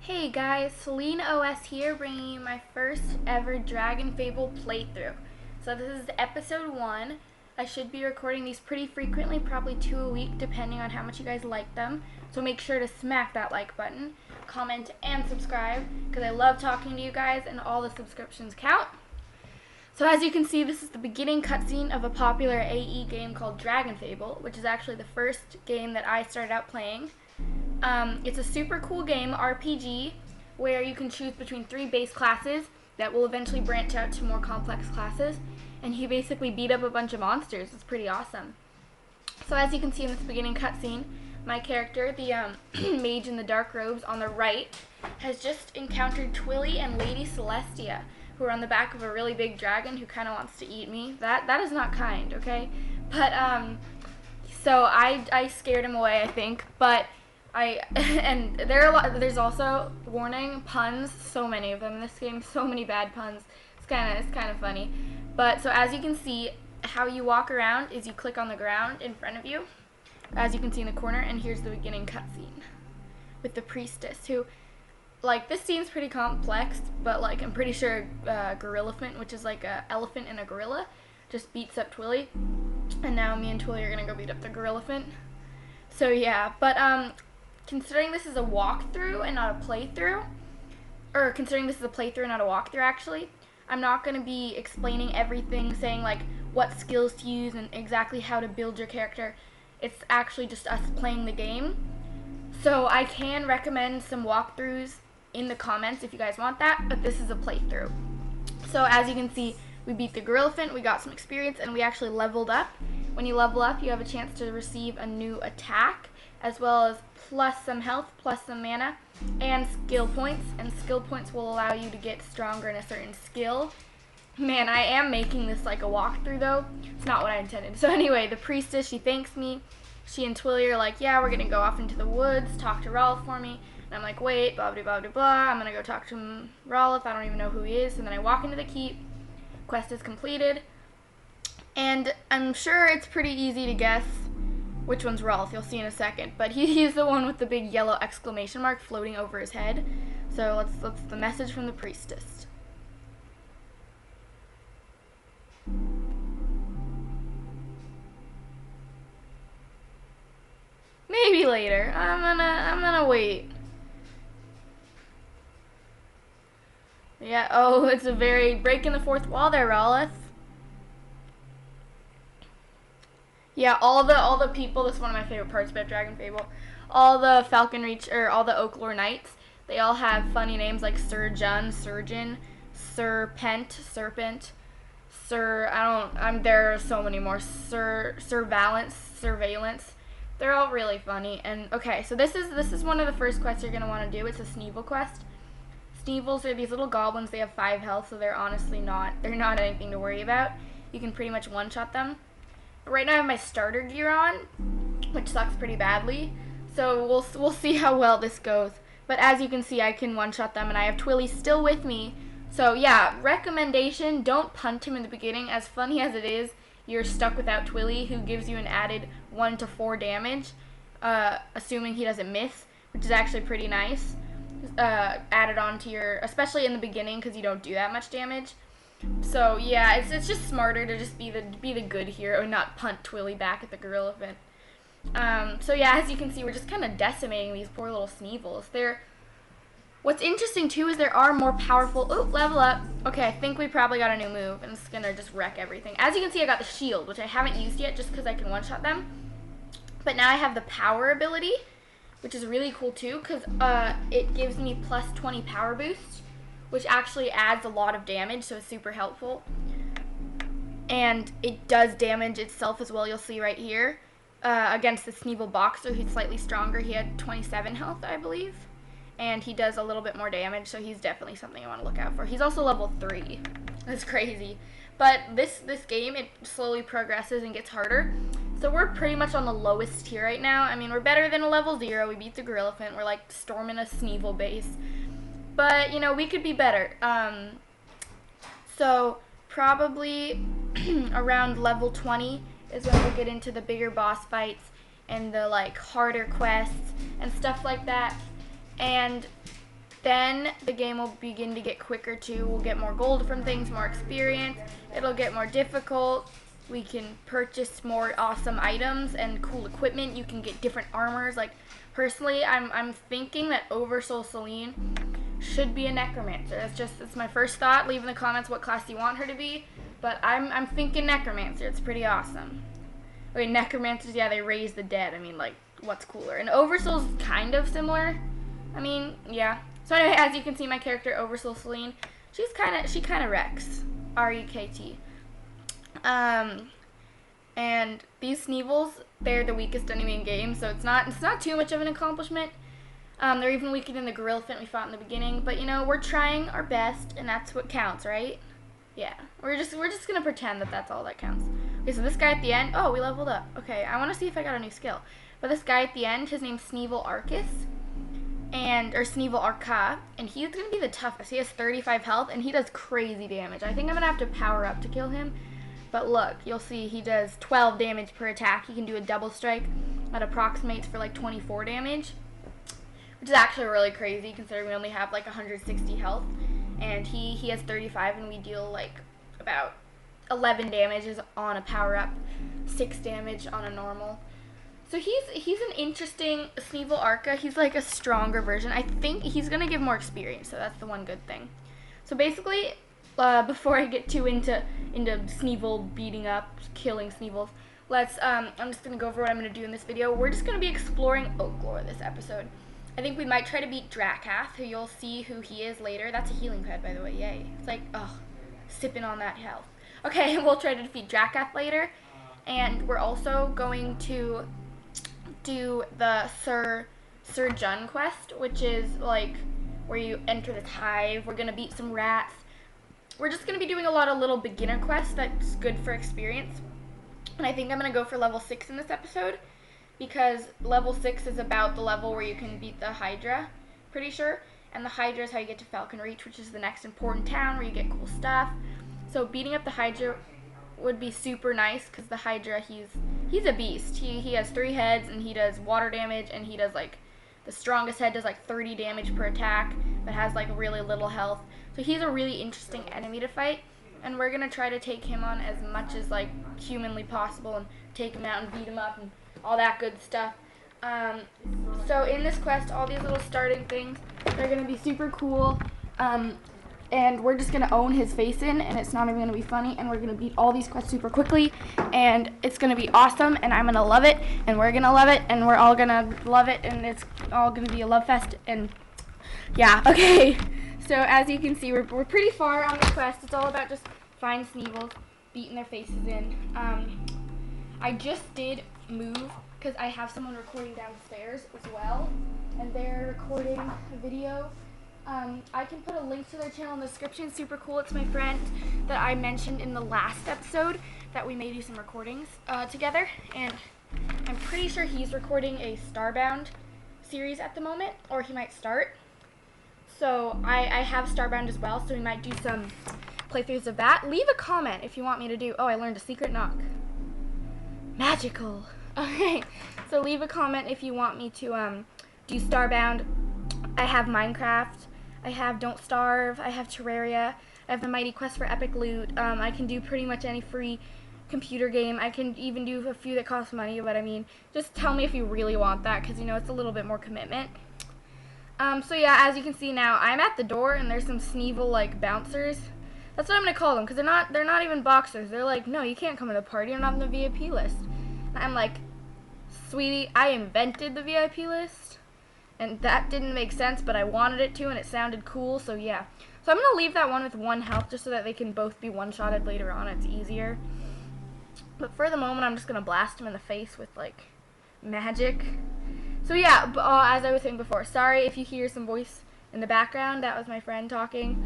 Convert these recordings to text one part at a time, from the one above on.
Hey guys, Salene OS here, bringing you my first ever Dragonfable playthrough. So this is episode 1. I should be recording these pretty frequently, probably 2 a week, depending on how much you guys like them. So make sure to smack that like button, comment, and subscribe, because I love talking to you guys and all the subscriptions count. So as you can see, this is the beginning cutscene of a popular AE game called Dragonfable, which is actually the first game that I started out playing. It's a super cool game, RPG, where you can choose between 3 base classes that will eventually branch out to more complex classes, and you basically beat up a bunch of monsters. It's pretty awesome. So as you can see in this beginning cutscene, my character, the mage in the dark robes on the right, has just encountered Twilly and Lady Celestia, who are on the back of a really big dragon who kind of wants to eat me. That is not kind, okay? But, so I scared him away, I think, but and there's also, warning, puns, so many of them in this game, so many bad puns. It's kind of funny. But so as you can see, how you walk around is you click on the ground in front of you, as you can see in the corner, and here's the beginning cutscene with the priestess, who, like, this seems pretty complex, but like I'm pretty sure Gorillafant, which is like a elephant and a gorilla, just beats up Twilly, and now me and Twilly are gonna go beat up the Gorillafant. So yeah, but considering this is a walkthrough and not a playthrough, or considering this is a playthrough and not a walkthrough actually, I'm not going to be explaining everything, saying like what skills to use and exactly how to build your character. It's actually just us playing the game. So I can recommend some walkthroughs in the comments if you guys want that, but this is a playthrough. So as you can see, we beat the Gorillafant, we got some experience, and we actually leveled up. When you level up, you have a chance to receive a new attack, as well as plus some health, plus some mana, and skill points. And skill points will allow you to get stronger in a certain skill. Man, I am making this like a walkthrough though. It's not what I intended. So anyway, the priestess, she thanks me. She and Twilly are like, yeah, we're gonna go off into the woods, talk to Rolf for me. And I'm like, wait, blah, blah, blah, blah, blah. I'm gonna go talk to Rolf. I don't even know who he is. And then I walk into the keep. Quest is completed. And I'm sure it's pretty easy to guess which one's Rolf. You'll see in a second. But he's the one with the big yellow exclamation mark floating over his head. So let's the message from the priestess. Maybe later. I'm gonna wait. Yeah, oh, it's a very breaking the fourth wall there, Rolf. Yeah, all the people, this is one of my favorite parts about Dragonfable. All the Falcon Reach, or all the Oaklore Knights, they all have funny names like Sir Jun, Surgeon, Serpent, there are so many more, Surveillance. They're all really funny. And okay, so this is one of the first quests you're gonna want to do. It's a Sneevil quest. Sneevils are these little goblins. They have 5 health, so they're honestly not anything to worry about. You can pretty much one-shot them. Right now I have my starter gear on, which sucks pretty badly, so we'll see how well this goes. But as you can see, I can one-shot them, and I have Twilly still with me. So yeah, recommendation, don't punt him in the beginning. As funny as it is, you're stuck without Twilly, who gives you an added 1 to 4 damage, assuming he doesn't miss, which is actually pretty nice. Added on to your, especially in the beginning, because you don't do that much damage. So yeah, it's just smarter to just be the good hero and not punt Twilly back at the Gorillafant. So yeah, as you can see, we're just kind of decimating these poor little Sneevils. What's interesting too is there are more powerful. Oh, level up. Okay, I think we probably got a new move, and it's gonna just wreck everything. As you can see, I got the shield, which I haven't used yet, just because I can one-shot them. But now I have the power ability, which is really cool too, because it gives me plus 20 power boost, which actually adds a lot of damage, so it's super helpful. And it does damage itself as well, you'll see right here. Against the Sneevil Boxer, who's slightly stronger. He had 27 health, I believe. And he does a little bit more damage, so he's definitely something I want to look out for. He's also level 3. That's crazy. But this game, it slowly progresses and gets harder. So we're pretty much on the lowest tier right now. I mean, we're better than a level 0. We beat the Gorillafant. We're like storming a Sneevil base. But, you know, we could be better. So probably around level 20 is when we'll get into the bigger boss fights and the like harder quests and stuff like that. And then the game will begin to get quicker too. We'll get more gold from things, more experience. It'll get more difficult. We can purchase more awesome items and cool equipment. You can get different armors. Like, personally, I'm thinking that Oversoul Salene should be a necromancer. It's my first thought. Leave in the comments what class you want her to be. But I'm thinking necromancer. It's pretty awesome. Wait, necromancers, yeah, they raise the dead. I mean, like, what's cooler? And Oversoul's kind of similar. I mean, yeah. So anyway, as you can see, my character Oversoul Salene, she kind of wrecks. R-E-K-T. And these Sneevils, they're the weakest enemy in game, so it's not too much of an accomplishment. They're even weaker than the Gorillafant we fought in the beginning, but you know, we're trying our best, and that's what counts, right? Yeah, we're just gonna pretend that that's all that counts. Okay, so this guy at the end, oh, we leveled up. Okay, I want to see if I got a new skill. But this guy at the end, his name's Sneevil Arcus. Or Sneevil Arca, and he's going to be the toughest. He has 35 health, and he does crazy damage. I think I'm going to have to power up to kill him, but look, you'll see he does 12 damage per attack. He can do a double strike that approximates for like 24 damage, which is actually really crazy considering we only have like 160 health, and he has 35, and we deal like about 11 damages on a power up, 6 damage on a normal. So he's an interesting Sneevil Arca. He's like a stronger version. I think he's going to give more experience, so that's the one good thing. So basically, before I get too into Sneevil beating up, killing Sneevils, I'm just going to go over what I'm going to do in this video. We're just going to be exploring Oaklore this episode. I think we might try to beat Drakath, who you'll see who he is later. That's a healing pad, by the way. Yay. It's like, sipping on that health. Okay, we'll try to defeat Drakath later. And we're also going to do the Sir Jun quest, which is like where you enter this hive. We're gonna beat some rats. We're just gonna be doing a lot of little beginner quests that's good for experience. And I think I'm gonna go for level 6 in this episode because level 6 is about the level where you can beat the Hydra, pretty sure. And the Hydra is how you get to Falcon Reach, which is the next important town where you get cool stuff. So beating up the Hydra would be super nice because the Hydra, he's a beast. He has 3 heads, and he does water damage, and he does like the strongest head does like 30 damage per attack, but has like really little health. So he's a really interesting enemy to fight, and we're gonna try to take him on as much as like humanly possible and take him out and beat him up and all that good stuff. So in this quest, all these little starting things, they're gonna be super cool. And we're just going to own his face in, and it's not even going to be funny, and we're going to beat all these quests super quickly, and it's going to be awesome, and I'm going to love it, and we're going to love it, and we're all going to love it, and it's all going to be a love fest, and yeah, okay. So as you can see, we're pretty far on the quest. It's all about just finding Sneevils, beating their faces in. I just did move, because I have someone recording downstairs as well, and they're recording a video. I can put a link to their channel in the description. Super cool. It's my friend that I mentioned in the last episode that we may do some recordings together. And I'm pretty sure he's recording a Starbound series at the moment, or he might start. So I have Starbound as well, so we might do some playthroughs of that. Leave a comment if you want me to do. Oh, I learned a secret knock. Magical. Okay, so leave a comment if you want me to do Starbound. I have Minecraft. I have Don't Starve, I have Terraria, I have the Mighty Quest for Epic Loot. I can do pretty much any free computer game. I can even do a few that cost money, but I mean, just tell me if you really want that, because you know, it's a little bit more commitment. So yeah, as you can see now, I'm at the door, and there's some Sneevil, like, bouncers. That's what I'm gonna call them, because they're not even boxers. They're like, no, you can't come to the party, you're not on the VIP list. And I'm like, sweetie, I invented the VIP list. And that didn't make sense, but I wanted it to, and it sounded cool, so yeah. So I'm going to leave that one with 1 health, just so that they can both be one-shotted later on. It's easier. But for the moment, I'm just going to blast him in the face with, like, magic. So yeah, as I was saying before, sorry if you hear some voice in the background. That was my friend talking.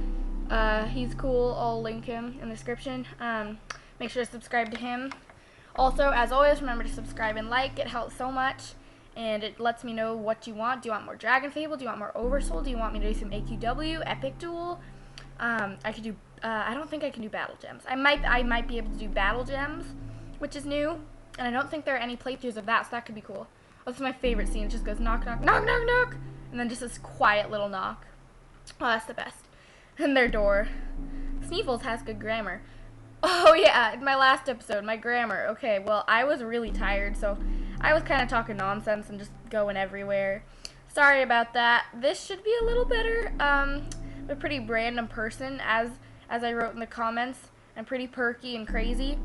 He's cool. I'll link him in the description. Make sure to subscribe to him. Also, as always, remember to subscribe and like. It helps so much. And it lets me know what you want. Do you want more Dragonfable? Do you want more Oversoul? Do you want me to do some AQW, Epic Duel? I could do, I don't think I can do Battle Gems. I might be able to do Battle Gems, which is new. And I don't think there are any playthroughs of that, so that could be cool. Oh, this is my favorite scene. It just goes knock, knock, knock, knock, knock. And then just this quiet little knock. Oh, that's the best. And their door. Sneevils has good grammar. Oh yeah, in my last episode, my grammar. Okay, well, I was really tired, so I was kind of talking nonsense and just going everywhere. Sorry about that. This should be a little better. I'm a pretty random person, as I wrote in the comments. I'm pretty perky and crazy,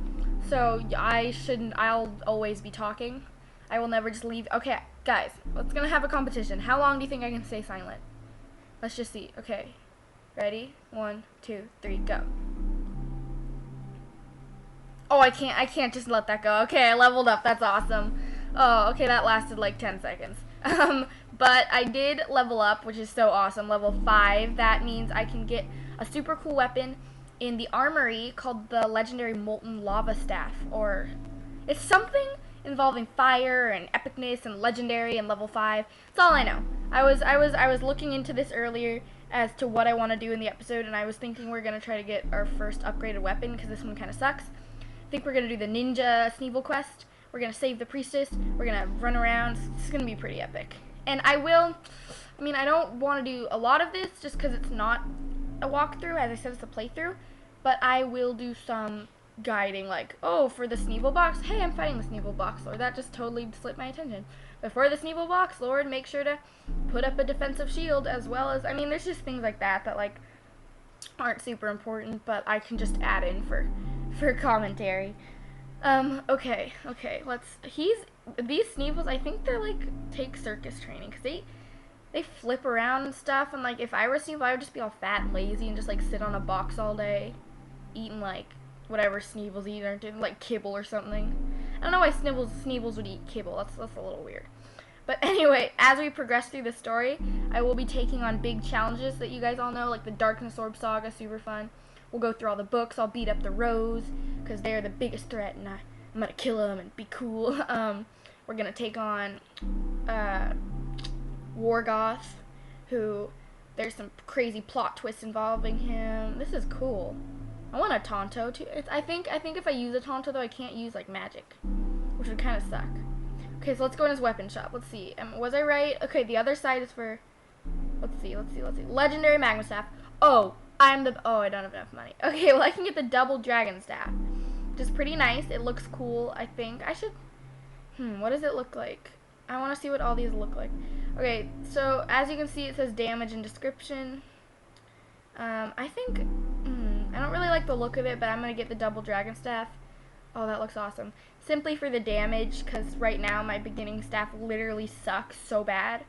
so I'll always be talking. I will never just leave. Okay, guys, let's gonna have a competition. How long do you think I can stay silent? Let's just see. Okay, ready? 1, 2, 3, go. Oh, I can't just let that go. Okay, I leveled up. That's awesome. Oh, okay, that lasted like 10 seconds. But I did level up, which is so awesome. Level 5. That means I can get a super cool weapon in the armory called the legendary Molten Lava Staff. Or it's something involving fire and epicness and legendary and level 5. That's all I know. I was looking into this earlier as to what I want to do in the episode, and I was thinking we're going to try to get our first upgraded weapon because this one kind of sucks. I think we're going to do the Ninja Sneevil quest. We're going to save the priestess. We're going to run around. It's going to be pretty epic. And I don't want to do a lot of this just because it's not a walkthrough. As I said, it's a playthrough. But I will do some guiding, like, oh, for the Sneevil box, hey, I'm fighting the Sneevil box, Lord. That just totally slipped my attention. But for the Sneevil box, Lord, make sure to put up a defensive shield, as well as, there's just things like that that, like, aren't super important, but I can just add in for commentary. Okay, these Sneevils, I think they're, like, take circus training, because they flip around and stuff, and, like, if I were a Sneevil, I would just be all fat and lazy and just, like, sit on a box all day, eating, like, whatever Sneevils eat, or doing, like, kibble or something. I don't know why Sneevils would eat kibble. That's a little weird. But anyway, as we progress through the story, I will be taking on big challenges that you guys all know, like the Darkness Orb Saga, super fun. We'll go through all the books. I'll beat up the Rose, because they're the biggest threat, and I'm going to kill them and be cool. We're going to take on Wargoth, who there's some crazy plot twists involving him. This is cool. I want a Tonto too. I think if I use a Tonto though, I can't use like magic, which would kind of suck. Okay, so let's go in his weapon shop. Let's see. Was I right? Okay, the other side is for. Let's see. Legendary Magma Staff. Oh, I don't have enough money. Okay, well I can get the double Dragon Staff, which is pretty nice. It looks cool. I think I should. What does it look like? I want to see what all these look like. Okay, so as you can see, it says damage and description. I think. I don't really like the look of it, but I'm going to get the double Dragon Staff. Oh, that looks awesome. Simply for the damage, because right now my beginning staff literally sucks so bad.